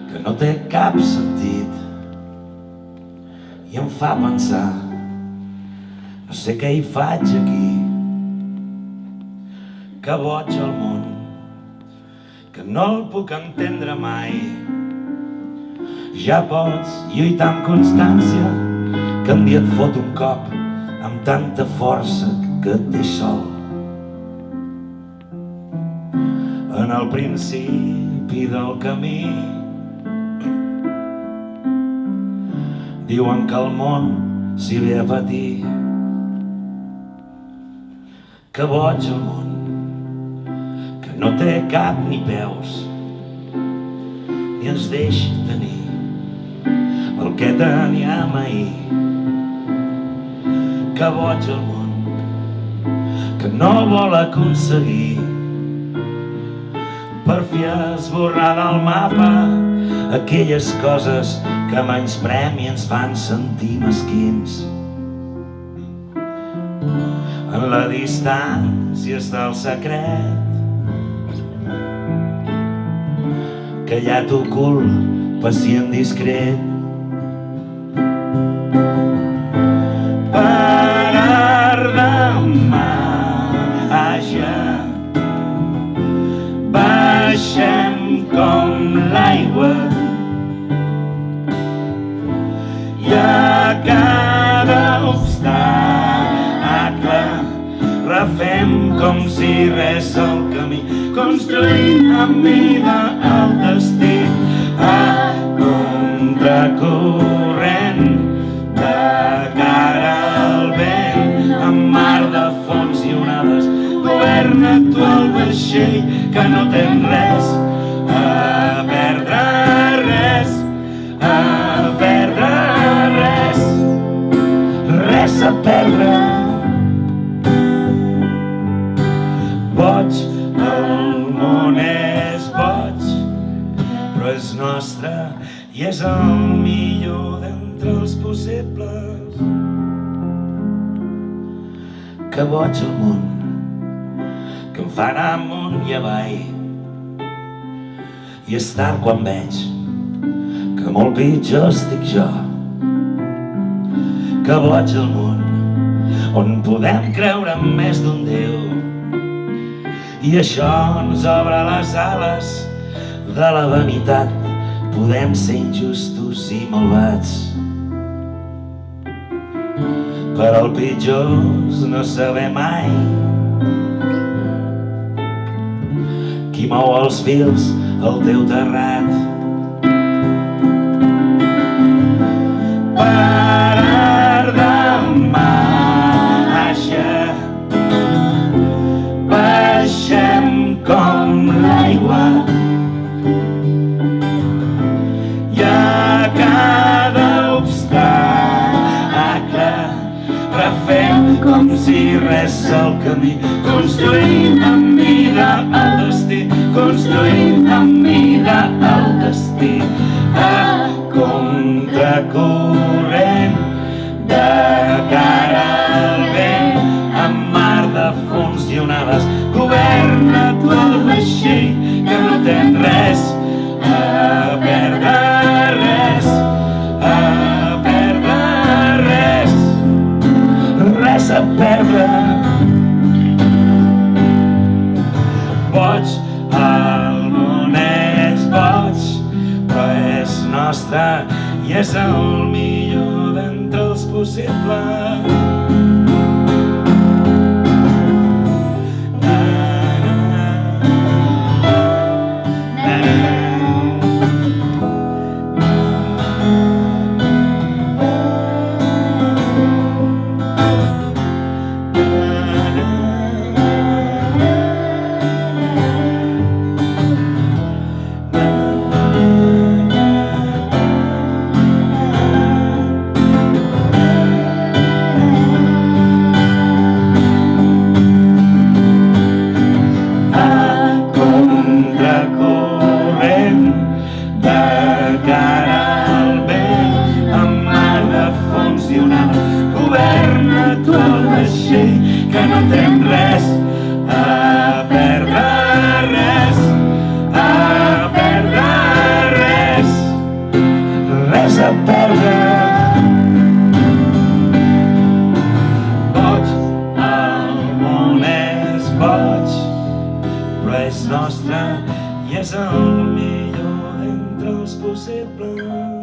que no té cap sentit i em fa pensar, no sé què hi faig aquí, que boig el món, que no el puc entendre mai. Ja pots lluitar amb constància, que un dia et fot un cop amb tanta força que et deix sol. En el principi del camí diuen que el món s'hi ve a patir, que boig el món, que no té cap ni peus, ni ens deixa tenir el que teníem ahir. Que boig el món, que no vol aconseguir per fi esborrar del mapa aquelles coses que menysprem i ens fan sentir mesquins. En la distància està el secret que ja t'ocult, pacient discret. Parar demà, baixem com l'aigua i a cada obstacle refem com si res el camí, construint amb vida el destí a contracorrent de cara al vent, amb mar de fons i onades. Governa tu el vaixell que no tens res a perdre, res a perdre, res a perdre. Boig, el món és boig, però és nostre i és el millor d'entre els possibles. Que boig el món, que em fa anar amunt i avall, i és tard quan veig que molt pitjor estic jo. Que boig el món, on podem creure en més d'un Déu, i això ens obre les ales de la vanitat. Podem ser injustos i malvats, però el pitjor és no saber mai qui mou els fils al teu terrat. Parar demà, baixem com l'aigua i a cada obstacle refem com si res el camí, construint amb vida el destí, construint amb vida el destí a contracorrent de cara al vent, amb mar de fons i onades. Governa tu el vaixell que no tens res a perdre, res a perdre, res a perdre. Boig, el món és boig, però és nostre i és el millor d'entre els possibles. Res és el millor d'entre els possibles.